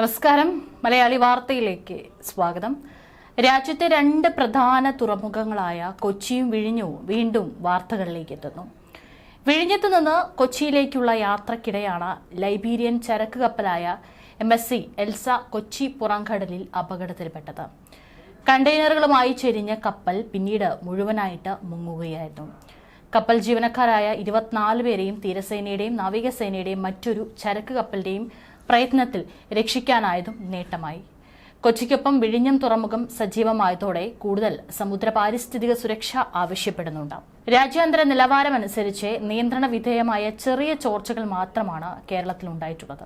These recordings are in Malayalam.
നമസ്കാരം. മലയാളി വാർത്തയിലേക്ക് സ്വാഗതം. രാജ്യത്തെ രണ്ട് പ്രധാന തുറമുഖങ്ങളായ കൊച്ചിയും വിഴിഞ്ഞവും വീണ്ടും വാർത്തകളിലേക്ക് എത്തുന്നു. വിഴിഞ്ഞത്ത് നിന്ന് കൊച്ചിയിലേക്കുള്ള യാത്രക്കിടെയാണ് ലൈബീരിയൻ ചരക്ക് കപ്പലായ MSC എൽസ കൊച്ചി പുറംകടലിൽ അപകടത്തിൽപ്പെട്ടത്. കണ്ടെയ്നറുകളുമായി ചെരിഞ്ഞ കപ്പൽ പിന്നീട് മുഴുവനായിട്ട് മുങ്ങുകയായിരുന്നു. കപ്പൽ ജീവനക്കാരായ 24 പേരെയും തീരസേനയുടെയും നാവികസേനയുടെയും മറ്റൊരു ചരക്ക് കപ്പലിന്റെയും പ്രയത്നത്തിൽ രക്ഷിക്കാനായതും നേട്ടമായി. കൊച്ചിക്കൊപ്പം വിഴിഞ്ഞം തുറമുഖം സജീവമായതോടെ കൂടുതൽ സമുദ്ര പാരിസ്ഥിതിക സുരക്ഷ ആവശ്യപ്പെടുന്നുണ്ട്. രാജ്യാന്തര നിലവാരമനുസരിച്ച് നിയന്ത്രണ വിധേയമായ ചെറിയ ചോർച്ചകൾ മാത്രമാണ് കേരളത്തിൽ ഉണ്ടായിട്ടുള്ളത്.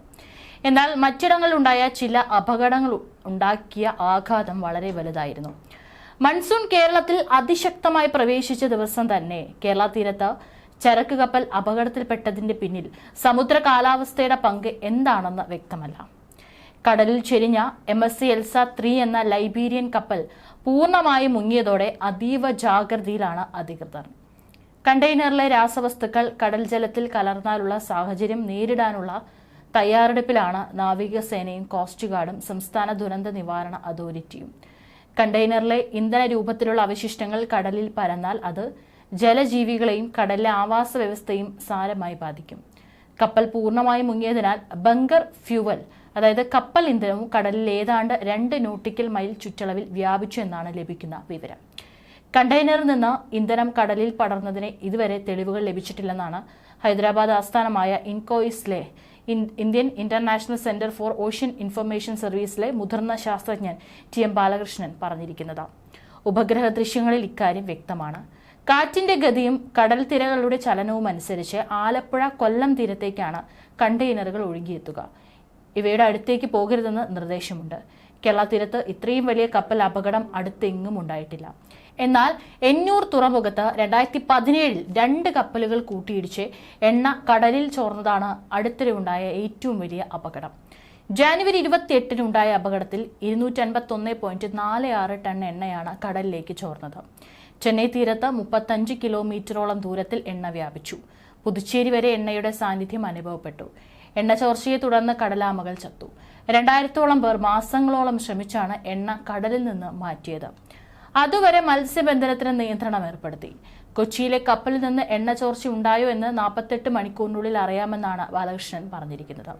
എന്നാൽ മറ്റിടങ്ങളിലുണ്ടായ ചില അപകടങ്ങൾ ഉണ്ടാക്കിയ ആഘാതം വളരെ വലുതായിരുന്നു. മൺസൂൺ കേരളത്തിൽ അതിശക്തമായി പ്രവേശിച്ച ദിവസം തന്നെ കേരള തീരത്ത് ചരക്ക് കപ്പൽ അപകടത്തിൽപ്പെട്ടതിന്റെ പിന്നിൽ സമുദ്ര കാലാവസ്ഥയുടെ പങ്ക് എന്താണെന്ന് വ്യക്തമല്ല. കടലിൽ ചെരിഞ്ഞ MSC എൽസ 3 എന്ന ലൈബീരിയൻ കപ്പൽ പൂർണ്ണമായും മുങ്ങിയതോടെ അതീവ ജാഗ്രതയിലാണ് അധികൃതർ. കണ്ടെയ്നറിലെ രാസവസ്തുക്കൾ കടൽ ജലത്തിൽ കലർന്നാലുള്ള സാഹചര്യം നേരിടാനുള്ള തയ്യാറെടുപ്പിലാണ് നാവികസേനയും കോസ്റ്റ് ഗാർഡും സംസ്ഥാന ദുരന്ത നിവാരണ അതോറിറ്റിയും. കണ്ടെയ്നറിലെ ഇന്ധന രൂപത്തിലുള്ള അവശിഷ്ടങ്ങൾ കടലിൽ പരന്നാൽ അത് ജലജീവികളെയും കടലിലെ ആവാസ വ്യവസ്ഥയും സാരമായി ബാധിക്കും. കപ്പൽ പൂർണ്ണമായി മുങ്ങിയതിനാൽ ബങ്കർ ഫ്യൂവൽ, അതായത് കപ്പൽ ഇന്ധനവും കടലിൽ ഏതാണ്ട് 2 നോട്ടിക്കൽ മൈൽ ചുറ്റളവിൽ വ്യാപിച്ചു എന്നാണ് ലഭിക്കുന്ന വിവരം. കണ്ടെയ്നറിൽ നിന്ന് ഇന്ധനം കടലിൽ പടർന്നതിന് ഇതുവരെ തെളിവുകൾ ലഭിച്ചിട്ടില്ലെന്നാണ് ഹൈദരാബാദ് ആസ്ഥാനമായ ഇൻകോയിസിലെ Indian international centre for ocean information സർവീസിലെ മുതിർന്ന ശാസ്ത്രജ്ഞൻ TM ബാലകൃഷ്ണൻ പറഞ്ഞിരിക്കുന്നത്. ഉപഗ്രഹ ദൃശ്യങ്ങളിൽ ഇക്കാര്യം വ്യക്തമാണ്. കാറ്റിന്റെ ഗതിയും കടൽ തിരകളുടെ ചലനവും അനുസരിച്ച് ആലപ്പുഴ കൊല്ലം തീരത്തേക്കാണ് കണ്ടെയ്നറുകൾ ഒഴുകിയെത്തുക. ഇവയുടെ അടുത്തേക്ക് പോകരുതെന്ന് നിർദ്ദേശമുണ്ട്. കേരള തീരത്ത് ഇത്രയും വലിയ കപ്പൽ അപകടം അടുത്തെങ്ങും ഉണ്ടായിട്ടില്ല. എന്നാൽ എന്നൂർ തുറമുഖത്ത് 2017 2 കപ്പലുകൾ കൂട്ടിയിടിച്ച് എണ്ണ കടലിൽ ചോർന്നതാണ് അടുത്തിടെ ഉണ്ടായ ഏറ്റവും വലിയ അപകടം. ജനുവരി 28 ഉണ്ടായ അപകടത്തിൽ 251.46 ടൺ എണ്ണയാണ് കടലിലേക്ക് ചോർന്നത്. ചെന്നൈ തീരത്ത് 35 കിലോമീറ്ററോളം ദൂരത്തിൽ എണ്ണ വ്യാപിച്ചു. പുതുച്ചേരി വരെ എണ്ണയുടെ സാന്നിധ്യം അനുഭവപ്പെട്ടു. എണ്ണ ചോർച്ചയെ തുടർന്ന് കടലാമകൾ ചത്തു. 2000ഓളം പേർ മാസങ്ങളോളം ശ്രമിച്ചാണ് എണ്ണ കടലിൽ നിന്ന് മാറ്റിയത്. അതുവരെ മത്സ്യബന്ധനത്തിന് നിയന്ത്രണം ഏർപ്പെടുത്തി. കൊച്ചിയിലെ കപ്പലിൽ നിന്ന് എണ്ണ ചോർച്ച ഉണ്ടായോ എന്ന് 48 മണിക്കൂറിനുള്ളിൽ അറിയാമെന്നാണ് ബാലകൃഷ്ണൻ പറഞ്ഞിരിക്കുന്നത്.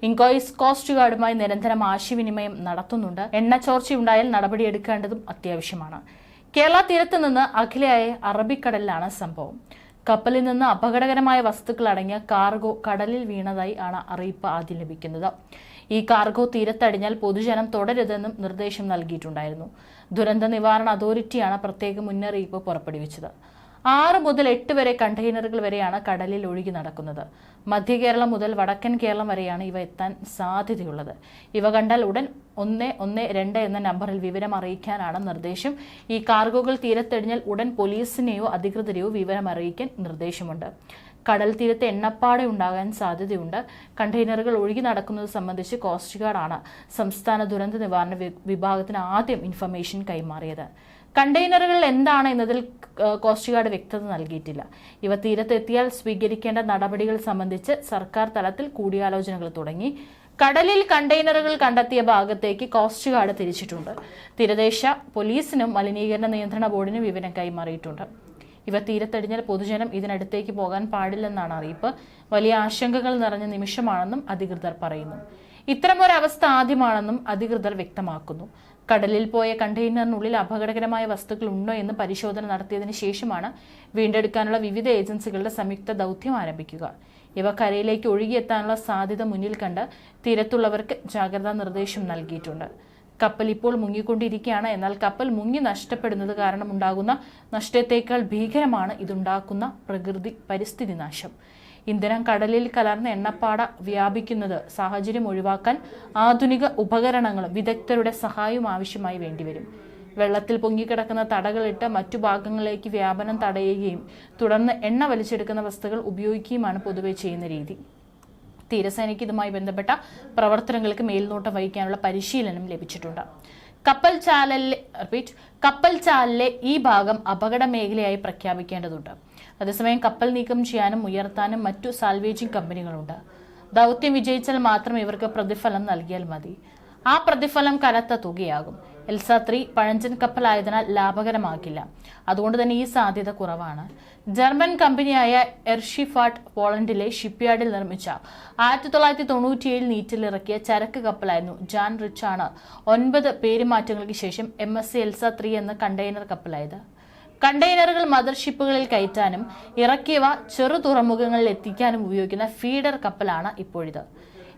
ഇൻകോയിസ് കോസ്റ്റ് ഗാർഡുമായി നിരന്തരം ആശയവിനിമയം നടത്തുന്നുണ്ട്. എണ്ണ ചോർച്ചയുണ്ടായാൽ നടപടിയെടുക്കേണ്ടതും അത്യാവശ്യമാണ്. കേരള തീരത്ത് നിന്ന് അഖിലയായ അറബിക്കടലിലാണ് സംഭവം. കപ്പലിൽ നിന്ന് അപകടകരമായ വസ്തുക്കൾ അടങ്ങിയ കാർഗോ കടലിൽ വീണതായി ആണ് അറിയിപ്പ് ആദ്യം ലഭിക്കുന്നത്. ഈ കാർഗോ തീരത്തടിഞ്ഞാൽ പൊതുജനം തുടരുതെന്നും നിർദ്ദേശം നൽകിയിട്ടുണ്ടായിരുന്നു. ദുരന്ത നിവാരണ അതോറിറ്റിയാണ് പ്രത്യേക മുന്നറിയിപ്പ് പുറപ്പെടുവിച്ചത്. 6 മുതൽ 8 വരെ കണ്ടെയ്നറുകൾ വരെയാണ് കടലിൽ ഒഴുകി നടക്കുന്നത്. മധ്യ കേരളം മുതൽ വടക്കൻ കേരളം വരെയാണ് ഇവ എത്താൻ സാധ്യതയുള്ളത്. ഇവ കണ്ടാൽ ഉടൻ 112 എന്ന നമ്പറിൽ വിവരം അറിയിക്കാനാണ് നിർദ്ദേശം. ഈ കാർഗോകൾ തീരത്തടിഞ്ഞാൽ ഉടൻ പോലീസിനെയോ അധികൃതരെയോ വിവരം അറിയിക്കാൻ നിർദ്ദേശമുണ്ട്. കടൽ തീരത്ത് എണ്ണപ്പാട ഉണ്ടാകാൻ സാധ്യതയുണ്ട്. കണ്ടെയ്നറുകൾ ഒഴുകി നടക്കുന്നത് സംബന്ധിച്ച് കോസ്റ്റ് ഗാർഡാണ് സംസ്ഥാന ദുരന്ത നിവാരണ വിഭാഗത്തിന് ആദ്യം ഇൻഫർമേഷൻ കൈമാറിയത്. കണ്ടെയ്നറുകൾ എന്താണ് എന്നതിൽ കോസ്റ്റ് ഗാർഡ് വ്യക്തത നൽകിയിട്ടില്ല. ഇവ തീരത്തെത്തിയാൽ സ്വീകരിക്കേണ്ട നടപടികൾ സംബന്ധിച്ച് സർക്കാർ തലത്തിൽ കൂടിയാലോചനകൾ തുടങ്ങി. കടലിൽ കണ്ടെയ്നറുകൾ കണ്ടെത്തിയ ഭാഗത്തേക്ക് കോസ്റ്റ് ഗാർഡ് തിരിച്ചിട്ടുണ്ട്. തീരദേശ പോലീസിനും മലിനീകരണ നിയന്ത്രണ ബോർഡിനും വിവരം കൈമാറിയിട്ടുണ്ട്. ഇവ തീരത്തടിഞ്ഞാൽ പൊതുജനം ഇതിനടുത്തേക്ക് പോകാൻ പാടില്ലെന്നാണ് അറിയിപ്പ്. വലിയ ആശങ്കകൾ നിറഞ്ഞ നിമിഷമാണെന്നും അധികൃതർ പറയുന്നു. ഇത്തരമൊരവസ്ഥ ആദ്യമാണെന്നും അധികൃതർ വ്യക്തമാക്കുന്നു. കടലിൽ പോയ കണ്ടെയ്നറിനുള്ളിൽ അപകടകരമായ വസ്തുക്കൾ ഉണ്ടോ എന്ന് പരിശോധന നടത്തിയതിനു ശേഷമാണ് വീണ്ടെടുക്കാനുള്ള വിവിധ ഏജൻസികളുടെ സംയുക്ത ദൗത്യം ആരംഭിക്കുക. ഇവ കരയിലേക്ക് ഒഴുകിയെത്താനുള്ള സാധ്യത മുന്നിൽ കണ്ട് തീരത്തുള്ളവർക്ക് ജാഗ്രതാ നിർദ്ദേശം നൽകിയിട്ടുണ്ട്. കപ്പൽ ഇപ്പോൾ മുങ്ങിക്കൊണ്ടിരിക്കുകയാണ്. എന്നാൽ കപ്പൽ മുങ്ങി നഷ്ടപ്പെടുന്നത് കാരണം ഉണ്ടാകുന്ന നഷ്ടത്തേക്കാൾ ഭീകരമാണ് ഇതുണ്ടാക്കുന്ന പരിസ്ഥിതി നാശം. ഇന്ധനം കടലിൽ കലർന്ന എണ്ണപ്പാട വ്യാപിക്കുന്നത് സാഹചര്യം ഒഴിവാക്കാൻ ആധുനിക ഉപകരണങ്ങളും വിദഗ്ധരുടെ സഹായവും ആവശ്യമായി വേണ്ടിവരും. വെള്ളത്തിൽ പൊങ്ങിക്കിടക്കുന്ന തടകളിട്ട് മറ്റു ഭാഗങ്ങളിലേക്ക് വ്യാപനം തടയുകയും തുടർന്ന് എണ്ണ വലിച്ചെടുക്കുന്ന വസ്തുക്കൾ ഉപയോഗിക്കുകയുമാണ് പൊതുവെ ചെയ്യുന്ന രീതി. തീരസേനയ്ക്ക് ഇതുമായി ബന്ധപ്പെട്ട പ്രവർത്തനങ്ങൾക്ക് മേൽനോട്ടം വഹിക്കാനുള്ള പരിശീലനം ലഭിച്ചിട്ടുണ്ട്. കപ്പൽ ചാലിലെ ഈ ഭാഗം അപകട മേഖലയായി പ്രഖ്യാപിക്കേണ്ടതുണ്ട്. അതേസമയം കപ്പൽ നീക്കം ചെയ്യാനും ഉയർത്താനും മറ്റു സാൽവേജിംഗ് കമ്പനികളുണ്ട്. ദൗത്യം വിജയിച്ചാൽ മാത്രം ഇവർക്ക് പ്രതിഫലം നൽകിയാൽ മതി. ആ പ്രതിഫലം കനത്ത തുകയാകും. എൽസ 3 പഴഞ്ചൻ കപ്പലായതിനാൽ ലാഭകരമാകില്ല. അതുകൊണ്ട് തന്നെ ഈ സാധ്യത കുറവാണ്. ജർമ്മൻ കമ്പനിയായ എർഷിഫാർട്ട് പോളണ്ടിലെ ഷിപ്പ്യാർഡിൽ നിർമ്മിച്ച 1997 നീറ്റിലിറക്കിയ ചരക്ക് കപ്പലായിരുന്നു ജാൻ റിച്ചാണ് 9 പേരുമാറ്റങ്ങൾക്ക് ശേഷം MSC എൽസ 3 എന്ന കണ്ടെയ്നർ കപ്പലായത്. കണ്ടെയ്നറുകൾ മദർഷിപ്പുകളിൽ കയറ്റാനും ഇറക്കിയവ ചെറു തുറമുഖങ്ങളിൽ എത്തിക്കാനും ഉപയോഗിക്കുന്ന ഫീഡർ കപ്പലാണ് ഇപ്പോഴിത്.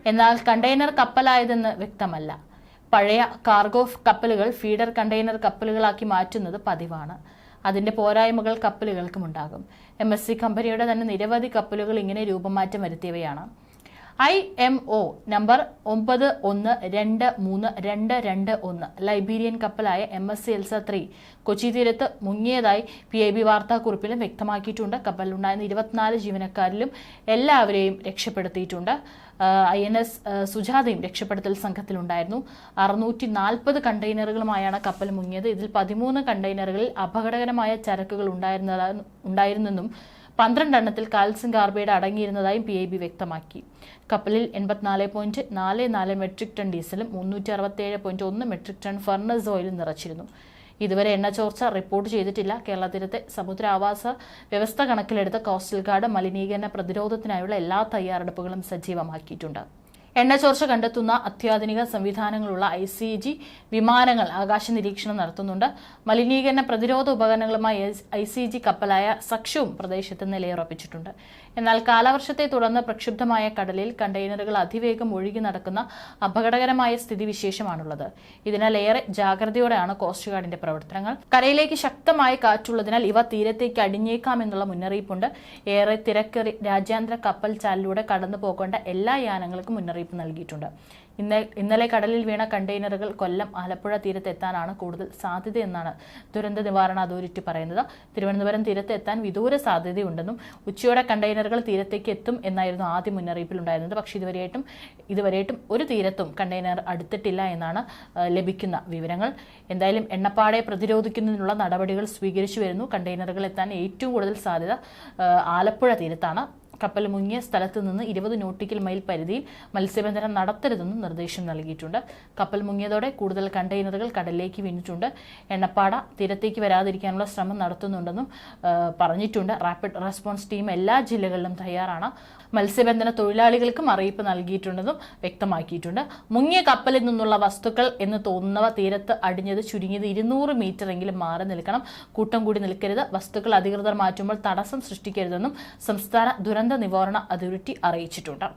എന്നാൽ കണ്ടെയ്നർ കപ്പലായതെന്ന് വ്യക്തമല്ല. പഴയ കാർഗോ കപ്പലുകൾ ഫീഡർ കണ്ടെയ്നർ കപ്പലുകളാക്കി മാറ്റുന്നത് പതിവാണ്. അതിന്റെ പോരായ്മകൾ കപ്പലുകൾക്കുമുണ്ടാകും. MSC കമ്പനിയുടെ തന്നെ നിരവധി കപ്പലുകൾ ഇങ്ങനെ രൂപമാറ്റം വരുത്തിയവയാണ്. IMO നമ്പർ 91232221 ലൈബീരിയൻ കപ്പലായ MSC എൽസ 3 കൊച്ചി തീരത്ത് മുങ്ങിയതായി PIB വാർത്താക്കുറിപ്പിലും വ്യക്തമാക്കിയിട്ടുണ്ട്. കപ്പലിലുണ്ടായിരുന്ന 24 ജീവനക്കാരിലും എല്ലാവരെയും രക്ഷപ്പെടുത്തിയിട്ടുണ്ട്. INS സുജാതയും രക്ഷപ്പെടുത്തൽ സംഘത്തിലുണ്ടായിരുന്നു. 640 കണ്ടെയ്നറുകളുമായാണ് കപ്പൽ മുങ്ങിയത്. ഇതിൽ 13 കണ്ടെയ്നറുകളിൽ അപകടകരമായ ചരക്കുകൾ ഉണ്ടായിരുന്നെന്നും 12 എണ്ണത്തിൽ കാൽസ്യം കാർബൈഡ് അടങ്ങിയിരുന്നതായും PIB വ്യക്തമാക്കി. കപ്പലിൽ 84.44 മെട്രിക് ടൺ ഡീസലും 367.1 മെട്രിക് ടൺ ഫർണസ് ഓയിലും നിറച്ചിരുന്നു. ഇതുവരെ എണ്ണ ചോർച്ച റിപ്പോർട്ട് ചെയ്തിട്ടില്ല. കേരള തീരത്തെ സമുദ്ര ആവാസ വ്യവസ്ഥ കണക്കിലെടുത്ത് കോസ്റ്റൽ ഗാർഡ് മലിനീകരണ പ്രതിരോധത്തിനായുള്ള എല്ലാ തയ്യാറെടുപ്പുകളും സജീവമാക്കിയിട്ടുണ്ട്. എണ്ണ ചോർച്ച കണ്ടെത്തുന്ന അത്യാധുനിക സംവിധാനങ്ങളുള്ള ICG വിമാനങ്ങൾ ആകാശ നിരീക്ഷണം നടത്തുന്നുണ്ട്. മലിനീകരണ പ്രതിരോധ ഉപകരണങ്ങളുമായി ICG കപ്പലായ സക്ഷവും പ്രദേശത്ത് നിലയുറപ്പിച്ചിട്ടുണ്ട്. എന്നാൽ കാലവർഷത്തെ തുടർന്ന് പ്രക്ഷുബ്ധമായ കടലിൽ കണ്ടെയ്നറുകൾ അതിവേഗം ഒഴുകി നടക്കുന്ന അപകടകരമായ സ്ഥിതിവിശേഷമാണുള്ളത്. ഇതിനാൽ ഏറെ ജാഗ്രതയോടെയാണ് കോസ്റ്റ് ഗാർഡിന്റെ പ്രവർത്തനങ്ങൾ. കരയിലേക്ക് ശക്തമായ കാറ്റുള്ളതിനാൽ ഇവ തീരത്തേക്ക് അടിഞ്ഞേക്കാമെന്നുള്ള മുന്നറിയിപ്പുണ്ട്. ഏറെ തിരക്കേറി രാജ്യാന്തര കപ്പൽ ചാലിലൂടെ കടന്നു പോകേണ്ട എല്ലാ യാനങ്ങൾക്കും മുന്നറിയിപ്പ് നൽകിയിട്ടുണ്ട്. ഇന്നലെ കടലിൽ വീണ കണ്ടെയ്നറുകൾ കൊല്ലം ആലപ്പുഴ തീരത്തെത്താനാണ് കൂടുതൽ സാധ്യതയെന്നാണ് ദുരന്ത നിവാരണ അതോറിറ്റി പറയുന്നത്. തിരുവനന്തപുരം തീരത്ത് എത്താൻ വിദൂര സാധ്യതയുണ്ടെന്നും ഉച്ചയോടെ കണ്ടെയ്നറുകൾ തീരത്തേക്ക് എത്തും എന്നായിരുന്നു ആദ്യ മുന്നറിയിപ്പിലുണ്ടായിരുന്നത്. പക്ഷേ ഇതുവരെയായിട്ടും ഒരു തീരത്തും കണ്ടെയ്നർ അടുത്തിട്ടില്ല എന്നാണ് ലഭിക്കുന്ന വിവരങ്ങൾ. എന്തായാലും എണ്ണപ്പാടെ പ്രതിരോധിക്കുന്നതിനുള്ള നടപടികൾ സ്വീകരിച്ചു വരുന്നു. കണ്ടെയ്നറുകൾ എത്താൻ ഏറ്റവും കൂടുതൽ സാധ്യത ആലപ്പുഴ തീരത്താണ്. കപ്പൽ മുങ്ങിയ സ്ഥലത്ത് നിന്ന് 20 നോട്ടിക്കൽ മൈൽ പരിധിയിൽ മത്സ്യബന്ധനം നടത്തരുതെന്നും നിർദ്ദേശം നൽകിയിട്ടുണ്ട്. കപ്പൽ മുങ്ങിയതോടെ കൂടുതൽ കണ്ടെയ്നറുകൾ കടലിലേക്ക് വീണിട്ടുണ്ട്. എണ്ണപ്പാട തീരത്തേക്ക് വരാതിരിക്കാനുള്ള ശ്രമം നടത്തുന്നുണ്ടെന്നും പറഞ്ഞിട്ടുണ്ട്. റാപ്പിഡ് റെസ്പോൺസ് ടീം എല്ലാ ജില്ലകളിലും തയ്യാറാണ്. മത്സ്യബന്ധന തൊഴിലാളികൾക്കും അറിയിപ്പ് നൽകിയിട്ടുണ്ടെന്നും വ്യക്തമാക്കിയിട്ടുണ്ട്. മുങ്ങിയ കപ്പലിൽ നിന്നുള്ള വസ്തുക്കൾ എന്ന് തോന്നുന്നവ തീരത്ത് അടിഞ്ഞത് ചുരുങ്ങിയത് 200 മീറ്റർ എങ്കിലും മാറി നിൽക്കണം. കൂട്ടം കൂടി നിൽക്കരുത്. വസ്തുക്കൾ അധികൃതർ മാറ്റുമ്പോൾ തടസ്സം സൃഷ്ടിക്കരുതെന്നും സംസ്ഥാന ദുരന്ത നിവാരണ അതോറിറ്റി അറിയിച്ചിട്ടുണ്ട്.